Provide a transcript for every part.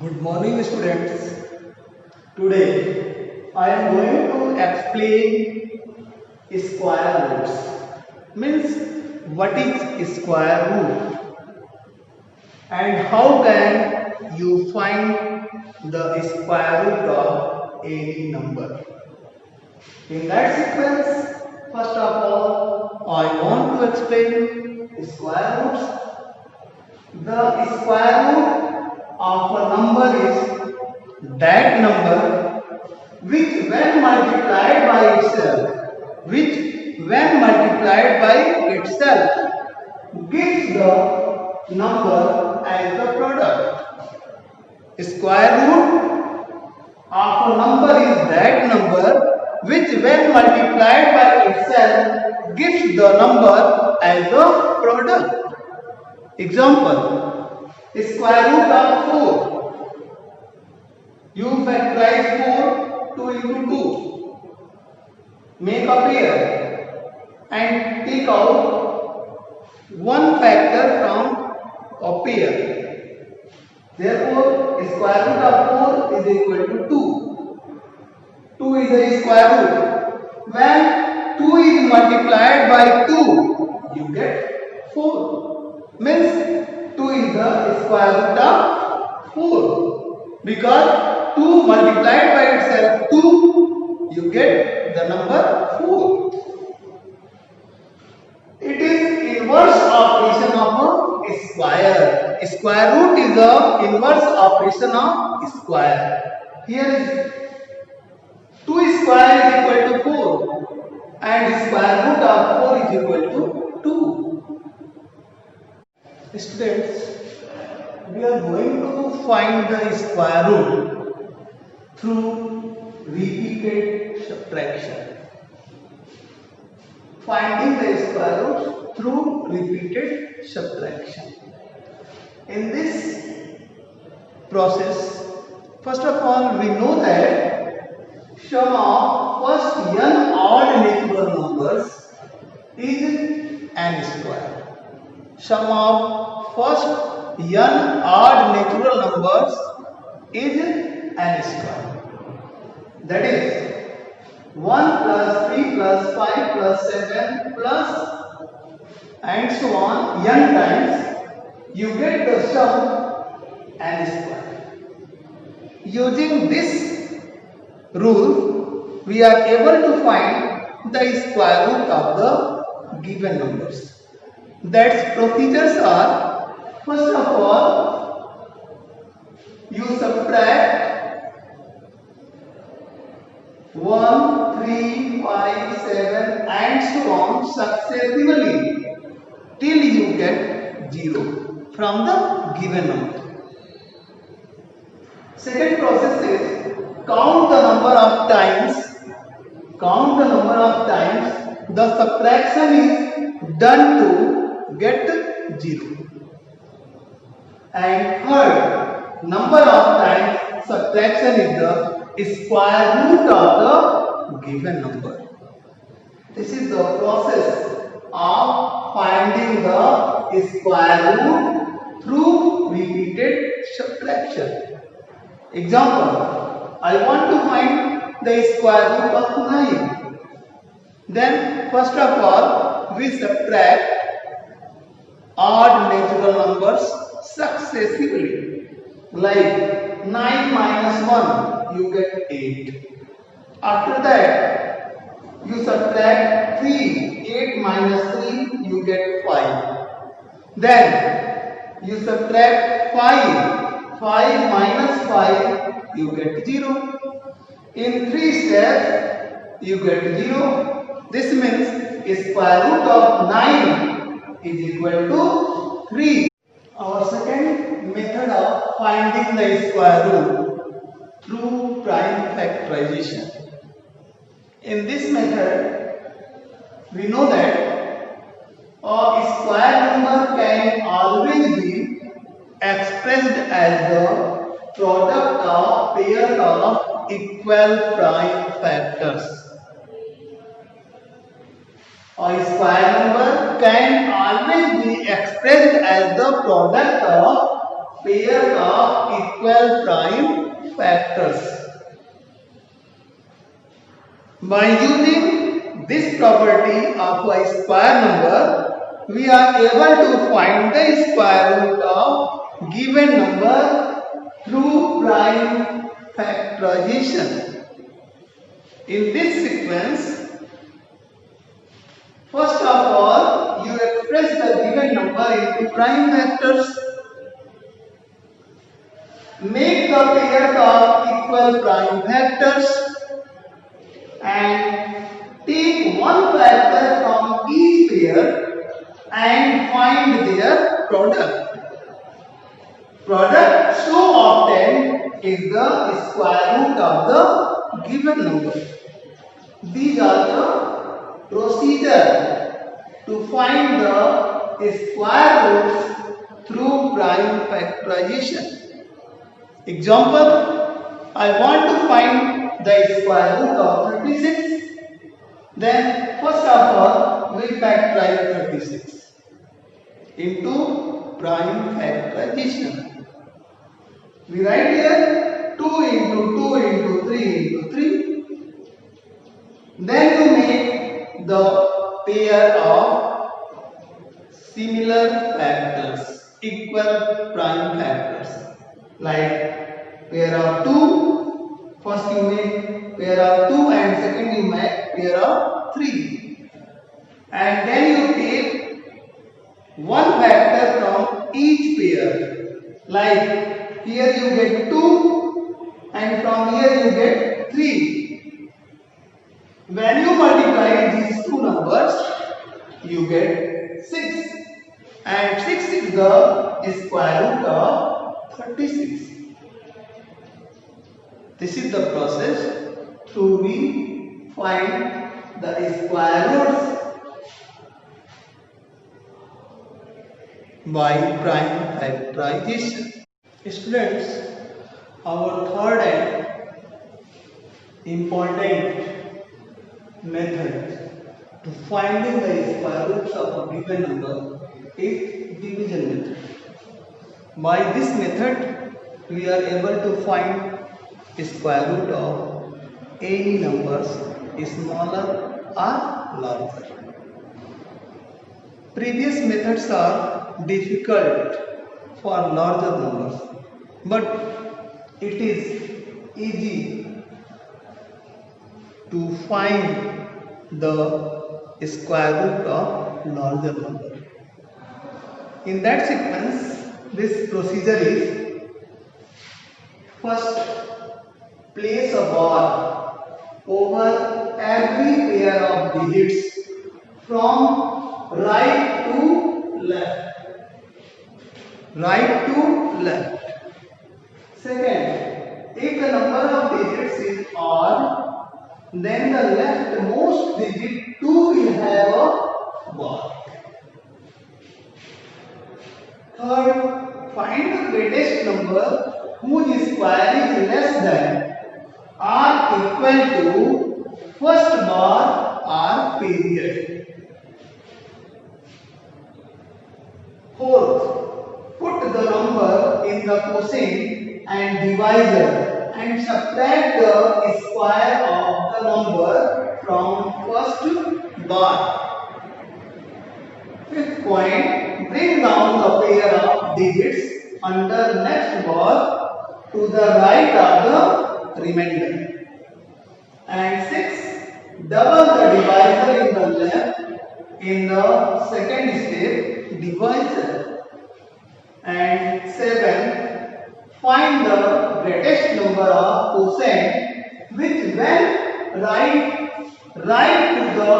Good morning, students. Today I am going to explain square roots. Means what is square root and how can you find the square root of any number. In that sequence, first of all, I want to explain square roots. The square root of a number is that number which when multiplied by itself gives the number as the product. Square root of a number is that number which when multiplied by itself gives the number as the product. Example, square root of 4. You factorize 4, 2 into 2. Make a pair and take out one factor from a pair. Therefore, square root of 4 is equal to 2. 2 is a square root. When 2 is multiplied by 2, you get 4. Means 2 is the square root of 4. Because 2 multiplied by itself 2, you get the number 4. It is inverse operation of a square. Square root is the inverse operation of square. Here is 2 square is equal to 4 and square root of 4 is equal to 2. Students, we are going to find the square root through repeated subtraction. Finding the square root through repeated subtraction. In this process, first of all, we know that sum of first n odd natural numbers is n square. Sum of first n odd natural numbers is n square. That is 1 plus 3 plus 5 plus 7 plus and so on n times, you get the sum n square. Using this rule, we are able to find the square root of the given numbers. That procedures are, first of all, you subtract 1, 3, 5, 7 and so on successively till you get 0 from the given number. Second process is count the number of times the subtraction is done to get 0. And third, number of times subtraction is the square root of the given number. This is the process of finding the square root through repeated subtraction. Example, I want to find the square root of 9. Then first of all, we subtract odd natural numbers successively. Like 9 minus 1, you get 8. After that, you subtract 3. 8 minus 3, you get 5. Then, you subtract 5. 5 minus 5, you get 0. In 3 steps, you get 0. This means square root of 9 is equal to 3. Our second method of finding the square root through prime factorization. In this method, we know that a square number can always be expressed as the product of pairs of equal prime factors. A square number can always be expressed as the product of pair of equal equal prime factors. By using this property of a square number, we are able to find the square root of given number through prime factorization. In this sequence, first of all, you express the given number into prime factors. Make the pairs of equal prime factors and take one factor from each pair and find their product. Product so obtained is the square root of the given number. These are the procedure to find the square roots through prime factorization. Example, I want to find the square root of 36. Then first of all, we factorize 36 into prime factorization. We write here 2 into 2 into 3 into 3. Then you make the pair of similar factors, equal prime factors. Like pair of 2, first you make pair of 2 and second you make pair of 3. And then you take one factor from each pair. Like here you get 2 and from here you get 3. When you multiply these two numbers, you get 6. And 6 is the square root of 36. This is the process through we find the square roots by prime factorization. Students, our third and important method to finding the square roots of a given number is division method. By this method, we are able to find square root of any numbers smaller or larger. Previous methods are difficult for larger numbers, but it is easy to find the square root of larger number. In that sequence, this procedure is: first, place a bar over every pair of digits from right to left. Right to left. Second, if the number of digits is odd, then the leftmost digit 2 will have a bar. Third, find the greatest number whose square is less than or equal to first bar or period. Fourth, put the number in the quotient and divisor and subtract the square of the number from first bar. Fifth point, bring down the pair of digits under next bar to the right of the remainder. And sixth, double the divisor in the left in the second step divisor. And seventh, find the greatest number of quotient which when right to the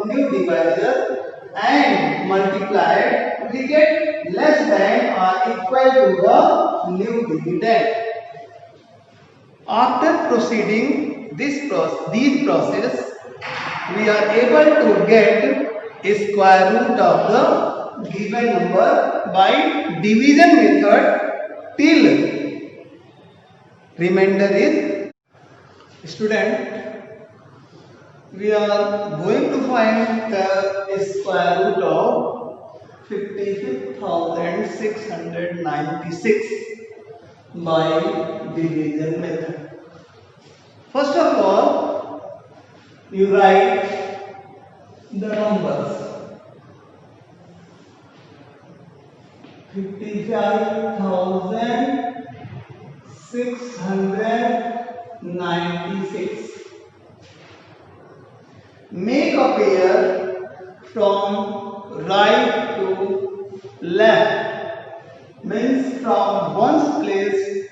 new divisor and multiplied, we get less than or equal to the new dividend. After proceeding these process, we are able to get a square root of the given number by division method till remainder is. Student, we are going to find the square root of 55,696 by division method. First of all, you write the numbers. 55,696. Make a pair from right to left, means from one's place.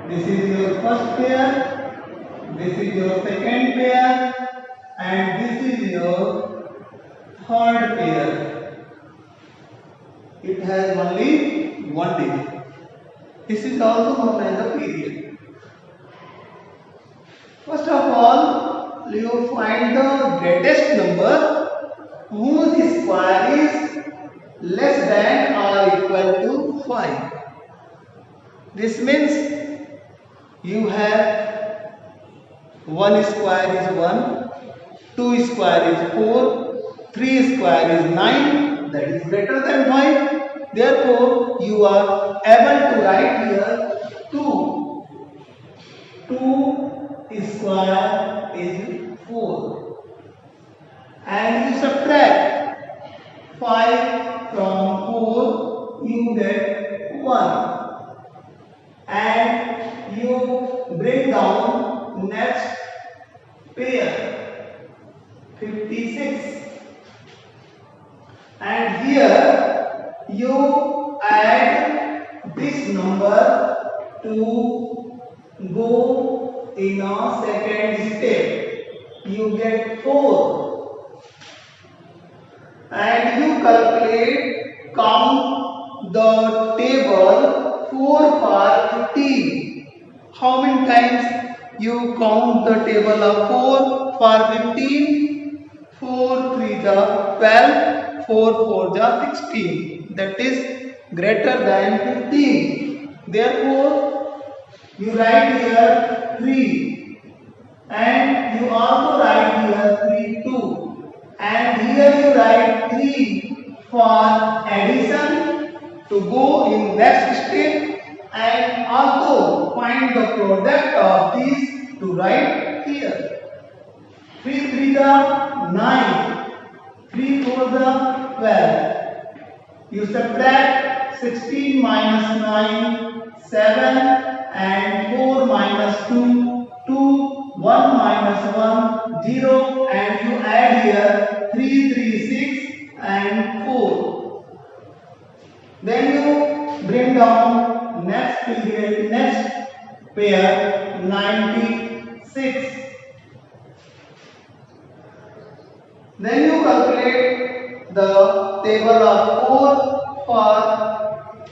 This is your first pair, this is your second pair, and this is your third pair. It has only one digit. This is also known as a period. First of all, you find the greatest number whose square is less than or equal to 5. This means you have 1 square is 1, 2 square is 4, 3 square is 9, that is greater than 5. Therefore, you are able to write here 2. 2 square is 4. And you subtract 5 from 4, you get 1. And you bring down next pair, 56. And here you add this number to go in a second step. You get 4. And you count the table 4 for 15. How many times you count the table of 4 for 15? 4 3 ja 12, 4 4 ja 16. That is greater than 15. Therefore, you write here 3. And you also write here 3 too. And here you write 3 for addition to go in next step, and also find the product of these to write here. 3 3 the 9, 3 4 the 12. You subtract 16 minus 9, 7, and 4 minus 2, 2, 1 minus 1, 0, and you add here 3 3 6 and 4. Then you bring down next pair 96. Then you calculate the table of 4 for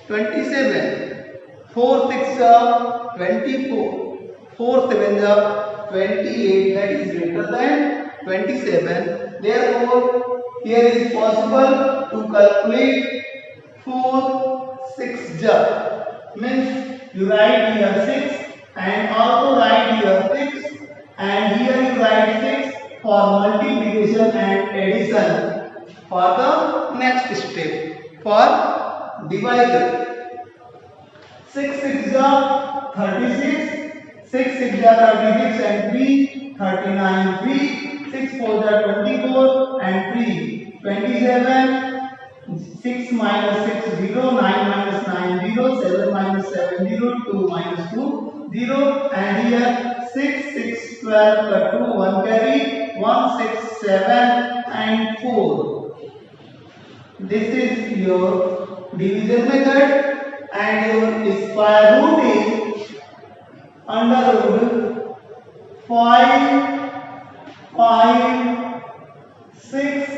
27. 4 6 are 24. 4 7 are 28. That is greater than 27. Therefore, here is possible to calculate 4 6 ja, means you write here 6 and also write here 6, and here you write 6 for multiplication and addition for the next step for division. 6 6 ja 36, 6 6 ja 36 and 3 39, 3 6 4 ja 24 and 3 27. 6 minus 6 0, 9 minus 9 0, 7 minus 7 0, 2 minus 2 0, and here 6 6 12 plus 2 1 carry 1 6 7 and 4. This is your division method, and your square root is under root 5 5 6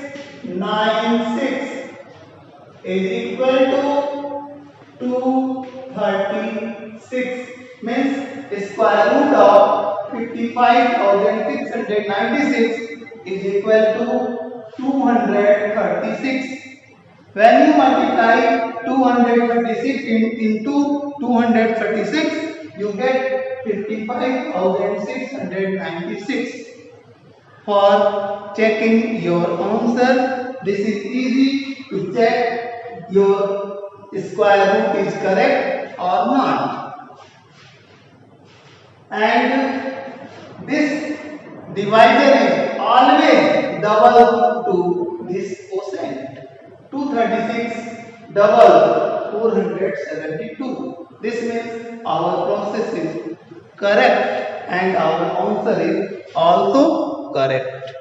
9 6 is equal to 236, means square root of 55,696 is equal to 236. When you multiply 236 into 236, you get 55,696. For checking your answer, this is easy to check your square root is correct or not. And this divisor is always double to this quotient. 236 double 472. This means our process is correct and our answer is also correct.